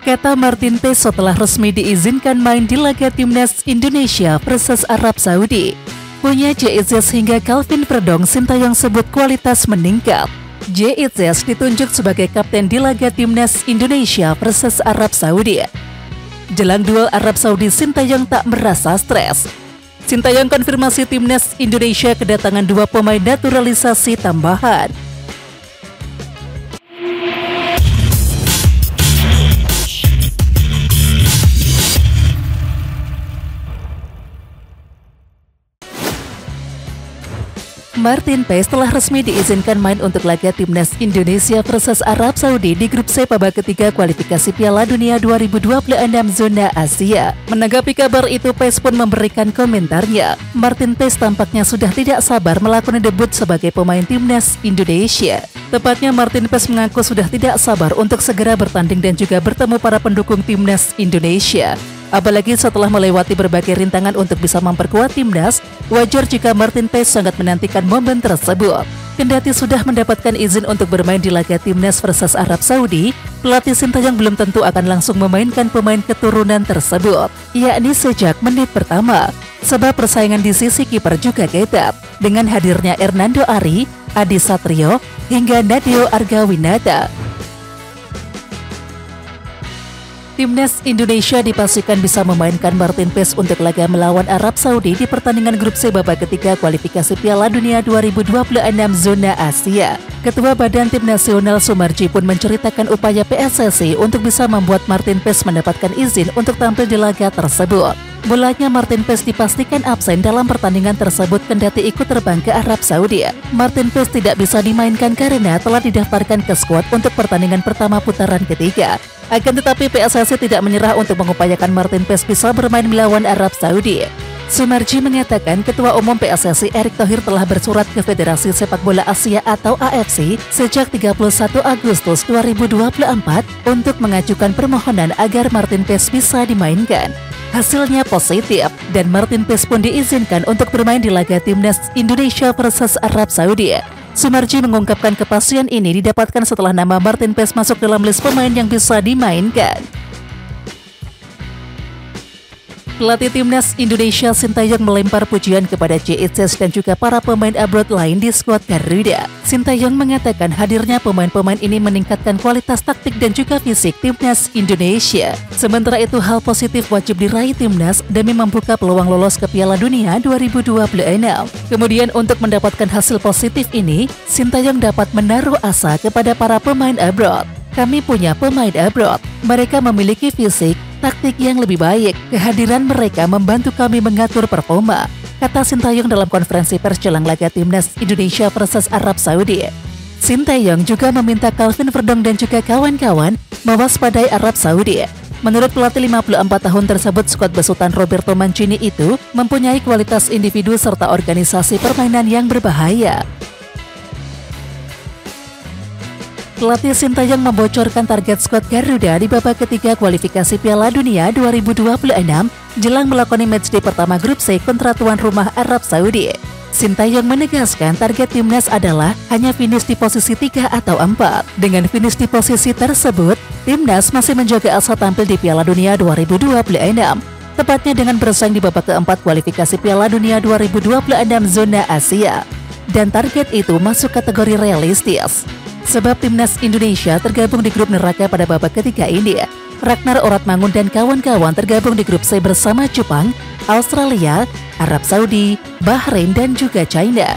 Kata Martin Paes setelah resmi diizinkan main di laga Timnas Indonesia versus Arab Saudi. Punya JIZ hingga Calvin Verdong Sintayong sebut kualitas meningkat. JIZ ditunjuk sebagai kapten di laga Timnas Indonesia versus Arab Saudi. Jelang duel Arab Saudi, Sintayong tak merasa stres. Sintayong konfirmasi Timnas Indonesia kedatangan 2 pemain naturalisasi tambahan. Martin Paes telah resmi diizinkan main untuk laga Timnas Indonesia versus Arab Saudi di grup C babak ketiga kualifikasi Piala Dunia 2026 zona Asia. Menanggapi kabar itu, Paes pun memberikan komentarnya. Martin Paes tampaknya sudah tidak sabar melakoni debut sebagai pemain Timnas Indonesia. Tepatnya Martin Paes mengaku sudah tidak sabar untuk segera bertanding dan juga bertemu para pendukung Timnas Indonesia. Apalagi setelah melewati berbagai rintangan untuk bisa memperkuat timnas, wajar jika Martin Paes sangat menantikan momen tersebut. Kendati sudah mendapatkan izin untuk bermain di laga timnas versus Arab Saudi, pelatih Sintayong belum tentu akan langsung memainkan pemain keturunan tersebut, yakni sejak menit pertama. Sebab persaingan di sisi kiper juga ketat, dengan hadirnya Hernando Ari, Adi Satrio, hingga Nadeo Argawinata. Timnas Indonesia dipastikan bisa memainkan Martin Paes untuk laga melawan Arab Saudi di pertandingan grup C babak ketiga kualifikasi Piala Dunia 2026 zona Asia. Ketua Badan Tim Nasional Sumarji pun menceritakan upaya PSSI untuk bisa membuat Martin Paes mendapatkan izin untuk tampil di laga tersebut. Mulanya Martin Paes dipastikan absen dalam pertandingan tersebut kendati ikut terbang ke Arab Saudi. Martin Paes tidak bisa dimainkan karena telah didaftarkan ke skuad untuk pertandingan pertama putaran ketiga. Akan tetapi PSSI tidak menyerah untuk mengupayakan Martin Paes bisa bermain melawan Arab Saudi. Sumarji mengatakan Ketua Umum PSSI Erick Thohir telah bersurat ke Federasi Sepak Bola Asia atau AFC sejak 31 Agustus 2024 untuk mengajukan permohonan agar Martin Paes bisa dimainkan. Hasilnya positif dan Martin Paes pun diizinkan untuk bermain di laga Timnas Indonesia versus Arab Saudi. Sumarji mengungkapkan kepastian ini didapatkan setelah nama Martin Paes masuk dalam list pemain yang bisa dimainkan. Pelatih Timnas Indonesia Sintayong melempar pujian kepada JIZ dan juga para pemain abroad lain di skuad Garuda. Sintayong mengatakan hadirnya pemain-pemain ini meningkatkan kualitas taktik dan juga fisik Timnas Indonesia. Sementara itu hal positif wajib diraih Timnas demi membuka peluang lolos ke Piala Dunia 2026. Kemudian untuk mendapatkan hasil positif ini, Sintayong dapat menaruh asa kepada para pemain abroad. Kami punya pemain abroad, mereka memiliki fisik, taktik yang lebih baik. Kehadiran mereka membantu kami mengatur performa, kata Sintayong dalam konferensi pers jelang laga Timnas Indonesia versus Arab Saudi. Sintayong juga meminta Calvin Verdong dan juga kawan-kawan mewaspadai Arab Saudi. Menurut pelatih 54 tahun tersebut, skuad besutan Roberto Mancini itu mempunyai kualitas individu serta organisasi permainan yang berbahaya. Pelatih Sintayong membocorkan target skuad Garuda di babak ketiga kualifikasi Piala Dunia 2026 jelang melakoni matchday pertama grup C kontra tuan rumah Arab Saudi. Sintayong menegaskan target timnas adalah hanya finish di posisi 3 atau 4. Dengan finish di posisi tersebut, timnas masih menjaga asa tampil di Piala Dunia 2026. Tepatnya dengan bersaing di babak keempat kualifikasi Piala Dunia 2026 zona Asia. Dan target itu masuk kategori realistis. Sebab Timnas Indonesia tergabung di grup neraka pada babak ketiga ini. Ragnar Oratmangun dan kawan-kawan tergabung di grup C bersama Jepang, Australia, Arab Saudi, Bahrain, dan juga China.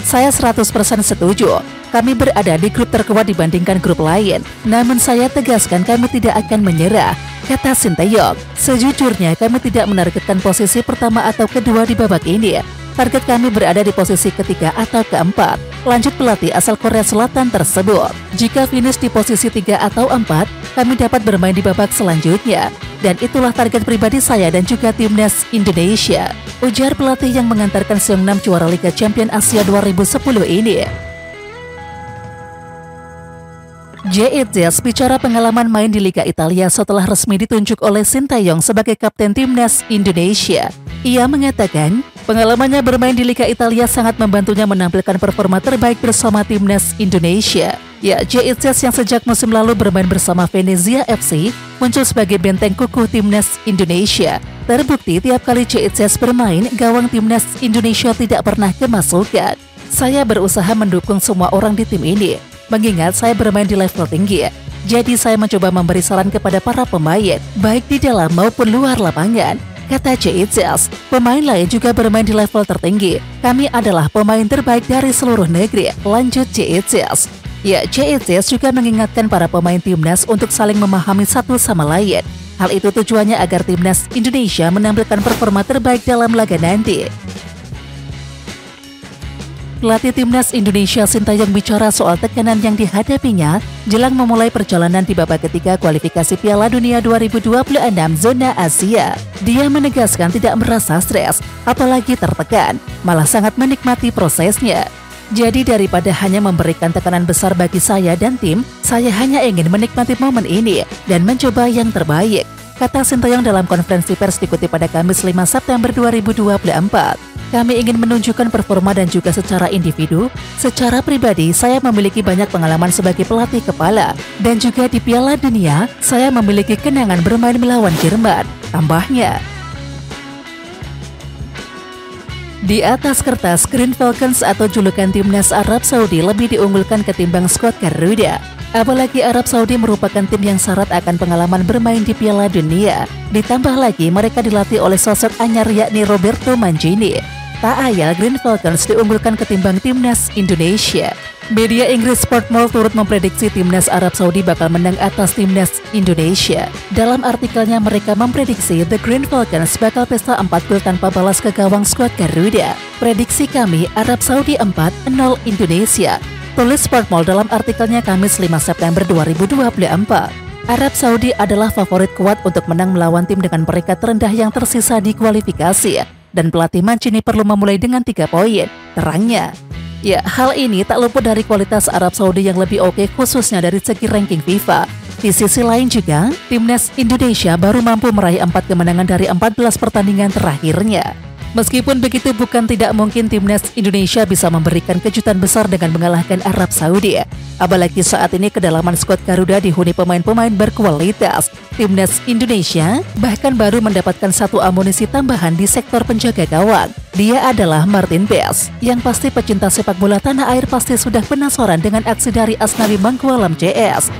Saya 100% setuju, kami berada di grup terkuat dibandingkan grup lain. Namun saya tegaskan kami tidak akan menyerah, kata Sintayong. Sejujurnya kami tidak menargetkan posisi pertama atau kedua di babak ini. Target kami berada di posisi ketiga atau keempat, lanjut pelatih asal Korea Selatan tersebut. Jika finish di posisi 3 atau 4, kami dapat bermain di babak selanjutnya. Dan itulah target pribadi saya dan juga Timnas Indonesia, ujar pelatih yang mengantarkan Seongnam juara Liga Champion Asia 2010 ini. JIZ bicara pengalaman main di Liga Italia setelah resmi ditunjuk oleh Sintayong sebagai kapten Timnas Indonesia. Ia mengatakan, pengalamannya bermain di Liga Italia sangat membantunya menampilkan performa terbaik bersama Timnas Indonesia. Ya, JICS yang sejak musim lalu bermain bersama Venezia FC muncul sebagai benteng kukuh timnas Indonesia. Terbukti tiap kali JICS bermain, gawang timnas Indonesia tidak pernah kemasukan. Saya berusaha mendukung semua orang di tim ini, mengingat saya bermain di level tinggi. Jadi saya mencoba memberi saran kepada para pemain, baik di dalam maupun luar lapangan. Kata JICS, pemain lain juga bermain di level tertinggi. Kami adalah pemain terbaik dari seluruh negeri, lanjut JICS. Ya, JICS juga mengingatkan para pemain timnas untuk saling memahami satu sama lain. Hal itu tujuannya agar timnas Indonesia menampilkan performa terbaik dalam laga nanti. Pelatih timnas Indonesia Sintayong bicara soal tekanan yang dihadapinya jelang memulai perjalanan di babak ketiga kualifikasi Piala Dunia 2026 zona Asia. Dia menegaskan tidak merasa stres, apalagi tertekan, malah sangat menikmati prosesnya. Jadi daripada hanya memberikan tekanan besar bagi saya dan tim, saya hanya ingin menikmati momen ini dan mencoba yang terbaik, kata Sintayong dalam konferensi pers dikutip pada Kamis 5 September 2024. Kami ingin menunjukkan performa dan juga secara individu. Secara pribadi, saya memiliki banyak pengalaman sebagai pelatih kepala. Dan juga di Piala Dunia, saya memiliki kenangan bermain melawan Jerman, tambahnya. Di atas kertas, Green Falcons atau julukan timnas Arab Saudi lebih diunggulkan ketimbang skuad Garuda. Apalagi Arab Saudi merupakan tim yang syarat akan pengalaman bermain di Piala Dunia. Ditambah lagi mereka dilatih oleh sosok anyar yakni Roberto Mancini. Tak ayal Green Falcons diunggulkan ketimbang timnas Indonesia. Media Inggris Sportmall turut memprediksi timnas Arab Saudi bakal menang atas timnas Indonesia. Dalam artikelnya mereka memprediksi The Green Falcons bakal pesta 4 gol tanpa balas ke gawang skuad Garuda. Prediksi kami Arab Saudi 4-0 Indonesia. Tulis Sportmall dalam artikelnya Kamis 5 September 2024. Arab Saudi adalah favorit kuat untuk menang melawan tim dengan peringkat terendah yang tersisa di kualifikasi. Dan pelatih Mancini perlu memulai dengan 3 poin, terangnya. Ya, hal ini tak luput dari kualitas Arab Saudi yang lebih oke khususnya dari segi ranking FIFA. Di sisi lain juga, timnas Indonesia baru mampu meraih 4 kemenangan dari 14 pertandingan terakhirnya. Meskipun begitu, bukan tidak mungkin timnas Indonesia bisa memberikan kejutan besar dengan mengalahkan Arab Saudi. Apalagi saat ini kedalaman skuad Garuda dihuni pemain-pemain berkualitas. Timnas Indonesia bahkan baru mendapatkan 1 amunisi tambahan di sektor penjaga gawang. Dia adalah Martin Paes, yang pasti pecinta sepak bola tanah air pasti sudah penasaran dengan aksi dari Asnawi Mangkualam CS.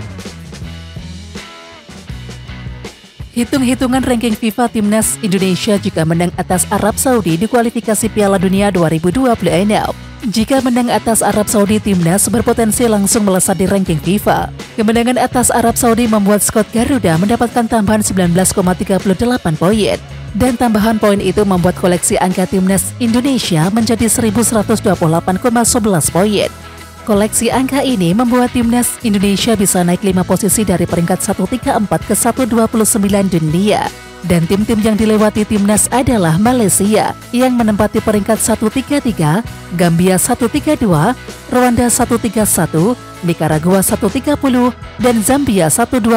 Hitung-hitungan ranking FIFA timnas Indonesia jika menang atas Arab Saudi di kualifikasi Piala Dunia 2026. Jika menang atas Arab Saudi, timnas berpotensi langsung melesat di ranking FIFA. Kemenangan atas Arab Saudi membuat skuad Garuda mendapatkan tambahan 19,38 poin. Dan tambahan poin itu membuat koleksi angka timnas Indonesia menjadi 1128,11 poin. Koleksi angka ini membuat timnas Indonesia bisa naik 5 posisi dari peringkat 134 ke 129 dunia. Dan tim-tim yang dilewati timnas adalah Malaysia yang menempati peringkat 133, Gambia 132, Rwanda 131, Nicaragua 130, dan Zambia 129.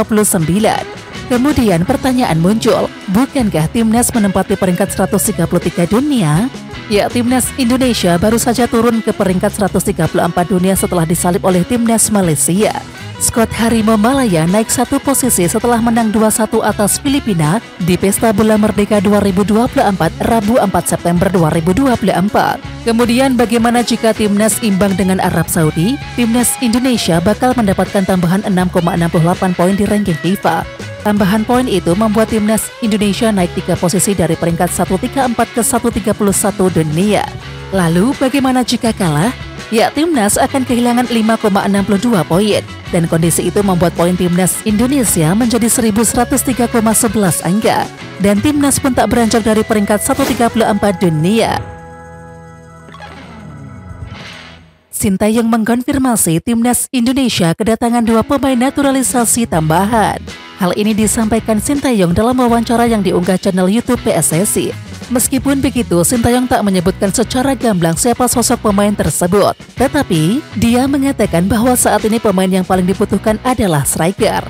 Kemudian pertanyaan muncul, bukankah timnas menempati peringkat 133 dunia? Ya, timnas Indonesia baru saja turun ke peringkat 134 dunia setelah disalip oleh timnas Malaysia. Skuad Harimau Malaya naik 1 posisi setelah menang 2-1 atas Filipina di Pesta Bola Merdeka 2024 Rabu 4 September 2024. Kemudian bagaimana jika timnas imbang dengan Arab Saudi? Timnas Indonesia bakal mendapatkan tambahan 6,68 poin di ranking FIFA. Tambahan poin itu membuat timnas Indonesia naik 3 posisi dari peringkat 134 ke 131 dunia. Lalu bagaimana jika kalah? Ya, timnas akan kehilangan 5,62 poin. Dan kondisi itu membuat poin timnas Indonesia menjadi 1103,11 angka. Dan timnas pun tak beranjak dari peringkat 134 dunia. Sintayong mengkonfirmasi timnas Indonesia kedatangan 2 pemain naturalisasi tambahan. Hal ini disampaikan Sintayong dalam wawancara yang diunggah channel YouTube PSSI. Meskipun begitu, Sintayong tak menyebutkan secara gamblang siapa sosok pemain tersebut. Tetapi, dia mengatakan bahwa saat ini pemain yang paling dibutuhkan adalah striker.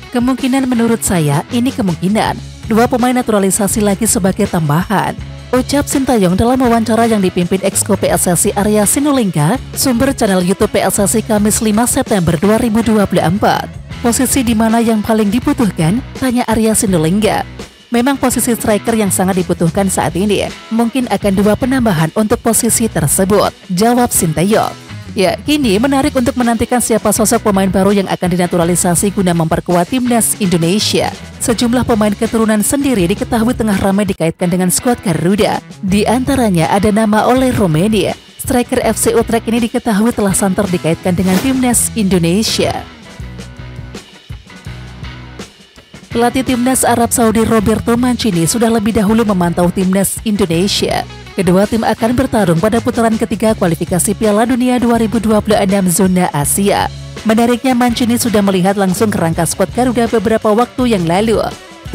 Kemungkinan menurut saya, ini kemungkinan 2 pemain naturalisasi lagi sebagai tambahan. Ucap Sintayong dalam wawancara yang dipimpin Exco PSSI Arya Sinulinga, sumber channel YouTube PSSI Kamis 5 September 2024. Posisi di mana yang paling dibutuhkan? Tanya Arya Sinulinga. Memang posisi striker yang sangat dibutuhkan saat ini. Mungkin akan 2 penambahan untuk posisi tersebut, jawab Sintayong. Ya, kini menarik untuk menantikan siapa sosok pemain baru yang akan dinaturalisasi guna memperkuat timnas Indonesia. Sejumlah pemain keturunan sendiri diketahui tengah ramai dikaitkan dengan skuad Garuda. Di antaranya ada nama Ole Romeni. Striker FC Utrecht ini diketahui telah santer dikaitkan dengan timnas Indonesia. Pelatih timnas Arab Saudi Roberto Mancini sudah lebih dahulu memantau timnas Indonesia. Kedua tim akan bertarung pada putaran ketiga kualifikasi Piala Dunia 2026 zona Asia. Menariknya, Mancini sudah melihat langsung kerangka skuad Garuda beberapa waktu yang lalu.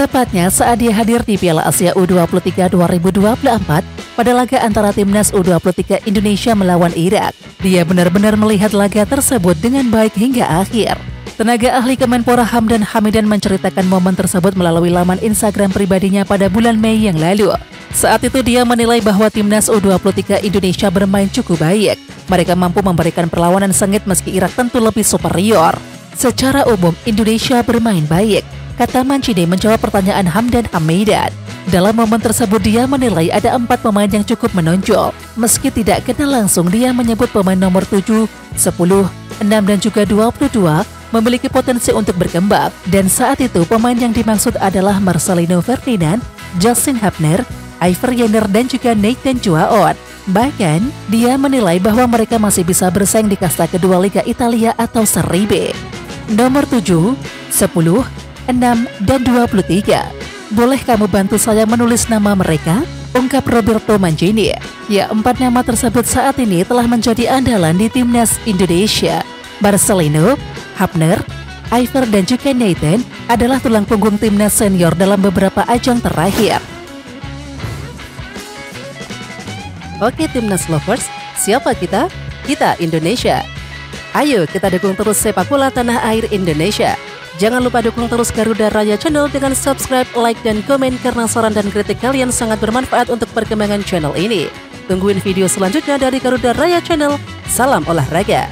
Tepatnya saat dia hadir di Piala Asia U23 2024 pada laga antara timnas U23 Indonesia melawan Irak. Dia benar-benar melihat laga tersebut dengan baik hingga akhir. Tenaga ahli Kemenpora Hamdan Hamidan menceritakan momen tersebut melalui laman Instagram pribadinya pada bulan Mei yang lalu. Saat itu dia menilai bahwa timnas U23 Indonesia bermain cukup baik. Mereka mampu memberikan perlawanan sengit meski Irak tentu lebih superior. Secara umum, Indonesia bermain baik, kata Mancini menjawab pertanyaan Hamdan Hamidan. Dalam momen tersebut dia menilai ada 4 pemain yang cukup menonjol. Meski tidak kenal langsung, dia menyebut pemain nomor 7, 10, 6 dan juga 22 memiliki potensi untuk berkembang. Dan saat itu pemain yang dimaksud adalah Marcelino Ferdinand, Justin Hapner, Iver Jenner dan juga Nathan Juaon. Bahkan, dia menilai bahwa mereka masih bisa bersaing di kasta kedua Liga Italia atau Serie B. Nomor 7, 10, 6, dan 23. Boleh kamu bantu saya menulis nama mereka? Ungkap Roberto Mancini. Ya, 4 nama tersebut saat ini telah menjadi andalan di timnas Indonesia. Marcelino, Hapner, Iver dan juga Nathan adalah tulang punggung timnas senior dalam beberapa ajang terakhir. Oke timnas lovers, siapa kita? Kita Indonesia. Ayo kita dukung terus sepak bola tanah air Indonesia. Jangan lupa dukung terus Garuda Raya Channel dengan subscribe, like, dan komen karena saran dan kritik kalian sangat bermanfaat untuk perkembangan channel ini. Tungguin video selanjutnya dari Garuda Raya Channel. Salam olahraga.